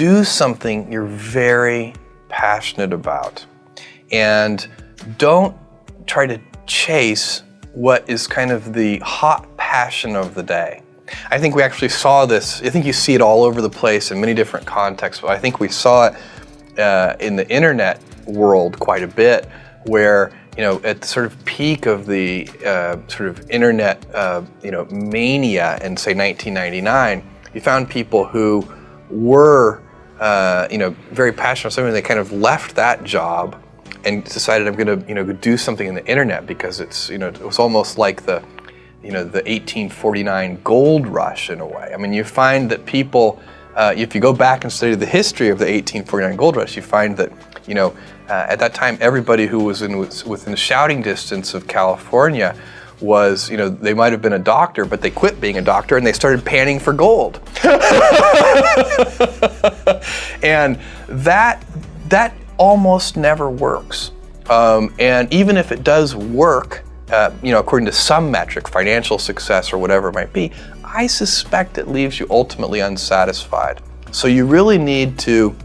do something you're very passionate about. And don't try to chase what is kind of the hot passion of the day. I think we actually saw this, I think you see it all over the place in many different contexts, but I think we saw it in the internet world quite a bit, where, you know, at the sort of peak of the sort of internet, you know, mania in, say, 1999, you found people who were, you know, very passionate about something. They kind of left that job and decided, I'm going to, you know, do something in the internet, because it's, you know, it was almost like the, you know, the 1849 gold rush in a way. I mean, you find that people, if you go back and study the history of the 1849 gold rush, you find that, you know, at that time, everybody who was within shouting distance of California was, you know, they might have been a doctor, but they quit being a doctor and they started panning for gold. And that almost never works. And even if it does work, you know, according to some metric, financial success or whatever it might be, I suspect it leaves you ultimately unsatisfied. So you really need to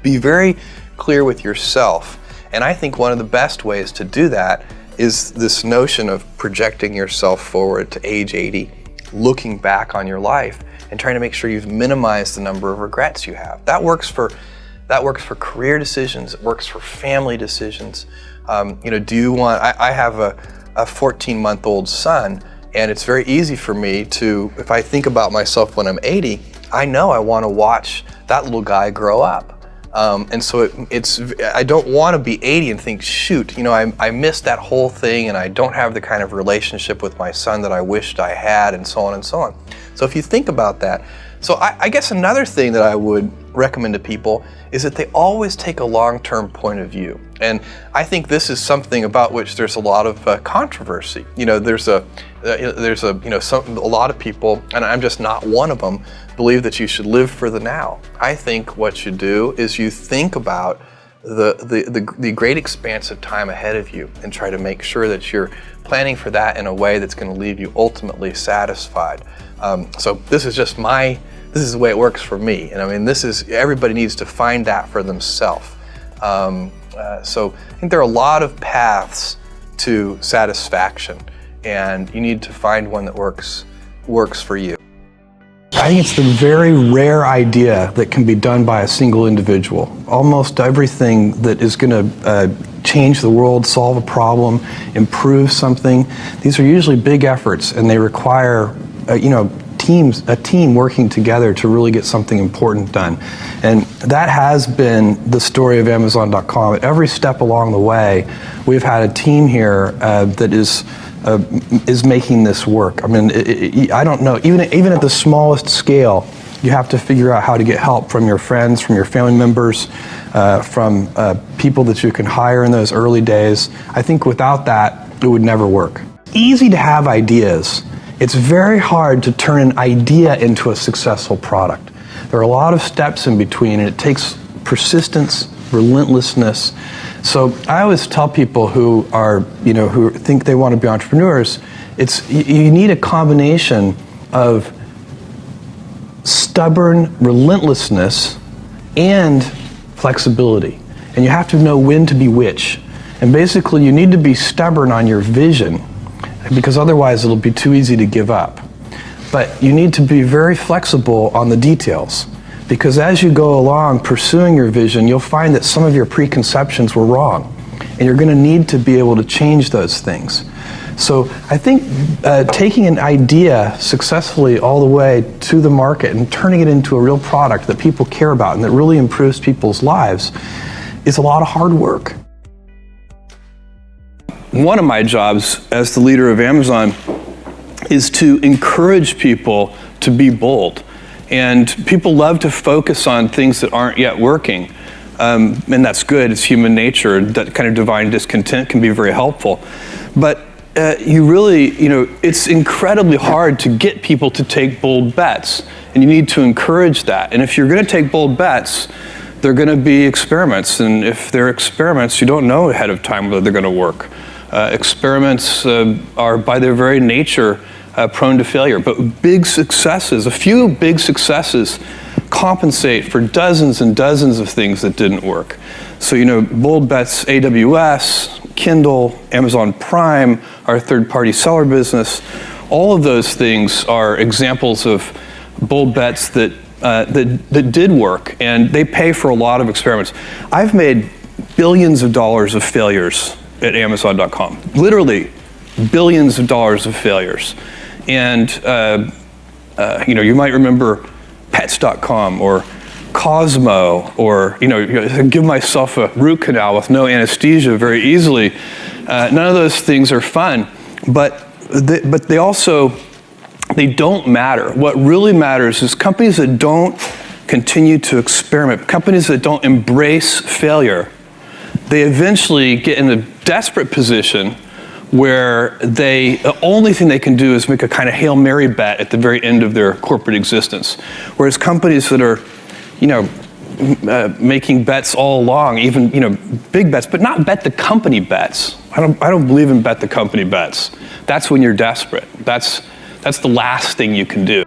be very clear with yourself. And I think one of the best ways to do that is this notion of projecting yourself forward to age 80, looking back on your life and trying to make sure you've minimized the number of regrets you have. That works for career decisions. It works for family decisions. You know, do you want? I have a 14-month-old son, and it's very easy for me to, if I think about myself when I'm 80, I know I want to watch that little guy grow up. And so I don't want to be 80 and think, shoot, you know, I missed that whole thing, and I don't have the kind of relationship with my son that I wished I had, and so on and so on. So if you think about that, so I guess another thing that I would recommend to people is that they always take a long-term point of view. And I think this is something about which there's a lot of controversy. You know, there's a lot of people, and I'm just not one of them, believe that you should live for the now. I think what you do is you think about the great expanse of time ahead of you and try to make sure that you're planning for that in a way that's going to leave you ultimately satisfied. So this is just this is the way it works for me. And I mean, everybody needs to find that for themselves. So I think there are a lot of paths to satisfaction, and you need to find one that works for you. I think it's the very rare idea that can be done by a single individual. Almost everything that is going to change the world, solve a problem, improve something, these are usually big efforts, and they require, you know, a team working together to really get something important done. And that has been the story of Amazon.com. At every step along the way, we've had a team here that is making this work. I mean, I don't know, even at the smallest scale, you have to figure out how to get help from your friends, from your family members, from people that you can hire in those early days. I think without that, it would never work. Easy to have ideas. It's very hard to turn an idea into a successful product. There are a lot of steps in between, and it takes persistence, relentlessness. So I always tell people who think they want to be entrepreneurs, you need a combination of stubborn relentlessness and flexibility. And you have to know when to be which. And basically, you need to be stubborn on your vision, because otherwise it'll be too easy to give up. But you need to be very flexible on the details, because as you go along pursuing your vision, you'll find that some of your preconceptions were wrong, and you're going to need to be able to change those things. So I think taking an idea successfully all the way to the market and turning it into a real product that people care about and that really improves people's lives is a lot of hard work. One of my jobs as the leader of Amazon is to encourage people to be bold. And people love to focus on things that aren't yet working. And that's good, it's human nature. That kind of divine discontent can be very helpful. But it's incredibly hard to get people to take bold bets. And you need to encourage that. And if you're going to take bold bets, they're going to be experiments. And if they're experiments, you don't know ahead of time whether they're going to work. Experiments are by their very nature prone to failure, but a few big successes compensate for dozens and dozens of things that didn't work. So, bold bets, AWS, Kindle, Amazon Prime, our third-party seller business, all of those things are examples of bold bets that did work, and they pay for a lot of experiments. I've made billions of dollars of failures at Amazon.com, literally billions of dollars of failures. And you might remember Pets.com or Cosmo, or give myself a root canal with no anesthesia very easily. None of those things are fun, but they don't matter. What really matters is companies that don't continue to experiment, companies that don't embrace failure. They eventually get in a desperate position where the only thing they can do is make a kind of Hail Mary bet at the very end of their corporate existence. Whereas companies that are, making bets all along, even, big bets, but not bet the company bets. I don't believe in bet the company bets. That's when you're desperate. That's the last thing you can do.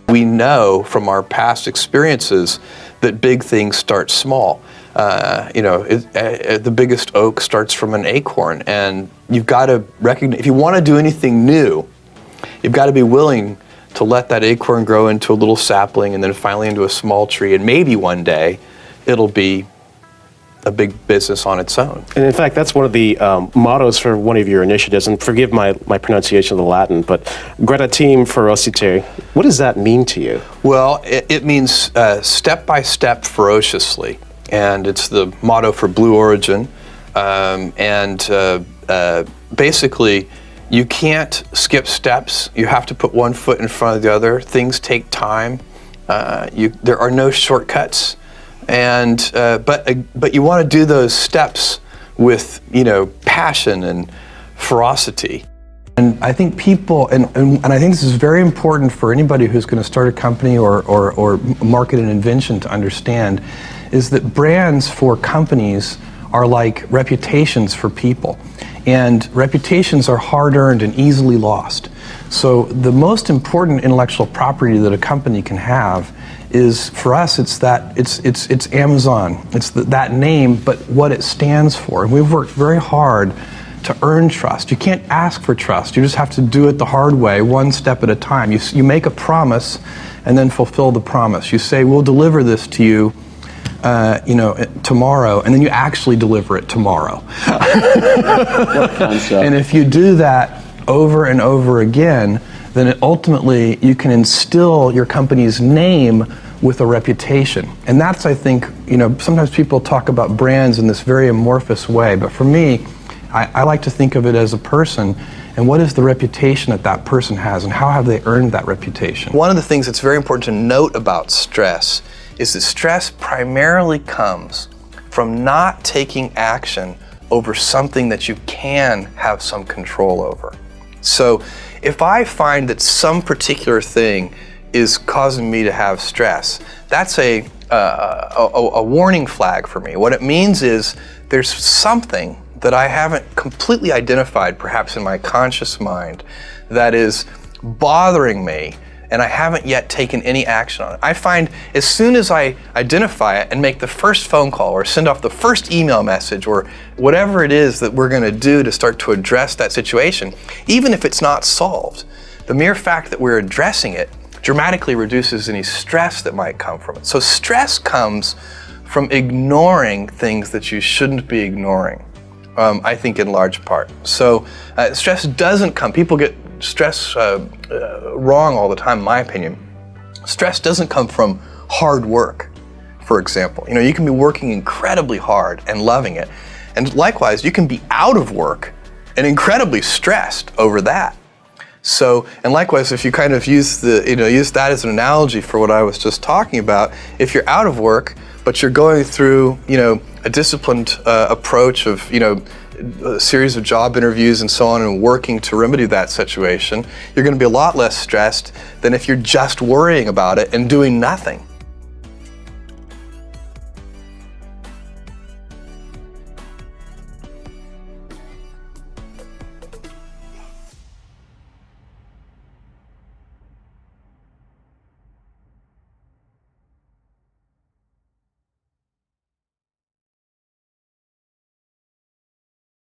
We know from our past experiences that big things start small. The biggest oak starts from an acorn, and you've got to recognize, if you want to do anything new, you've got to be willing to let that acorn grow into a little sapling and then finally into a small tree, and maybe one day it'll be a big business on its own. And in fact, that's one of the mottos for one of your initiatives, and forgive my pronunciation of the Latin, but gradatim ferociter, what does that mean to you? Well, it means step by step ferociously, and it's the motto for Blue Origin, basically, you can't skip steps. You have to put one foot in front of the other. Things take time. There are no shortcuts. And but you want to do those steps with passion and ferocity. And I think people, and I think this is very important for anybody who's going to start a company or market an invention to understand, is that brands for companies are like reputations for people. And reputations are hard-earned and easily lost. So the most important intellectual property that a company can have is, for us, it's Amazon. It's that name, but what it stands for. And we've worked very hard to earn trust. You can't ask for trust. You just have to do it the hard way, one step at a time. You make a promise and then fulfill the promise. You say, we'll deliver this to you tomorrow, and then you actually deliver it tomorrow. And if you do that over and over again, then ultimately you can instill your company's name with a reputation. And that's, I think, sometimes people talk about brands in this very amorphous way, but for me, I like to think of it as a person, and what is the reputation that person has, and how have they earned that reputation? One of the things that's very important to note about stress is that stress primarily comes from not taking action over something that you can have some control over. So if I find that some particular thing is causing me to have stress, that's a warning flag for me. What it means is there's something that I haven't completely identified, perhaps in my conscious mind, that is bothering me, and I haven't yet taken any action on it. I find as soon as I identify it and make the first phone call or send off the first email message or whatever it is that we're going to do to start to address that situation, even if it's not solved, the mere fact that we're addressing it dramatically reduces any stress that might come from it. So stress comes from ignoring things that you shouldn't be ignoring, I think, in large part. So stress doesn't come, people get stress wrong all the time, in my opinion. Stress doesn't come from hard work, for example. You can be working incredibly hard and loving it. And likewise, you can be out of work and incredibly stressed over that. So, and likewise, if you kind of use that as an analogy for what I was just talking about, if you're out of work, but you're going through, a disciplined approach of, a series of job interviews and so on, and working to remedy that situation, you're going to be a lot less stressed than if you're just worrying about it and doing nothing.